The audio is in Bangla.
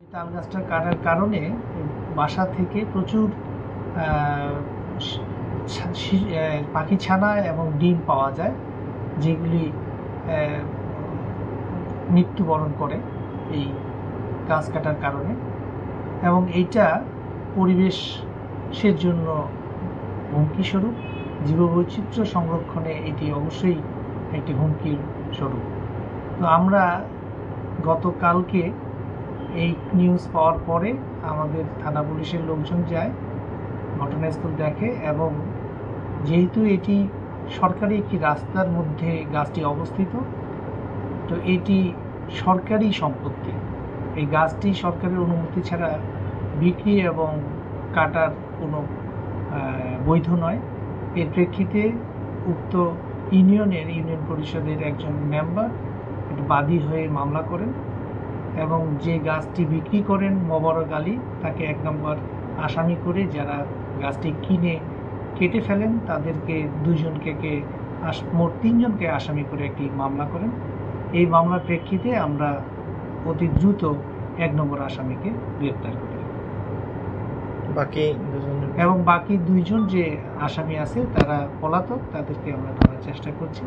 তাল গাছটা কাটার কারণে বাসা থেকে প্রচুর পাখি ছানা এবং ডিম পাওয়া যায়, যেগুলি মৃত্যুবরণ করে এই গাছ কাটার কারণে। এবং এইটা পরিবেশের জন্য হুমকি স্বরূপ, জীববৈচিত্র্য সংরক্ষণে এটি অবশ্যই একটি হুমকির স্বরূপ। তো আমরা গতকালকে এই নিউজ পাওয়ার পরে আমাদের থানা পুলিশের লোকজন যায়, ঘটনাস্থল দেখে, এবং যেহেতু এটি সরকারি একটি রাস্তার মধ্যে গাছটি অবস্থিত, তো এটি সরকারি সম্পত্তি। এই গাছটি সরকারের অনুমতি ছাড়া বিক্রি এবং কাটার কোনো বৈধ নয়। এর প্রেক্ষিতে উক্ত ইউনিয়ন পরিষদের একজন মেম্বার বাদী হয়ে মামলা করেন এবং যে গাছটি বিক্রি করেন মোবারক আলী, তাকে 1 নম্বর আসামি করে, যারা গাছটি কিনে কেটে ফেলেন তাদেরকে মোট 3 জনকে আসামি করে একটি মামলা করেন। এই মামলার প্রেক্ষিতে আমরা অতি দ্রুত 1 নম্বর আসামিকে গ্রেপ্তার করি এবং বাকি 2 জন যে আসামি আছে তারা পলাতক, তাদেরকে আমরা ধরার চেষ্টা করছি।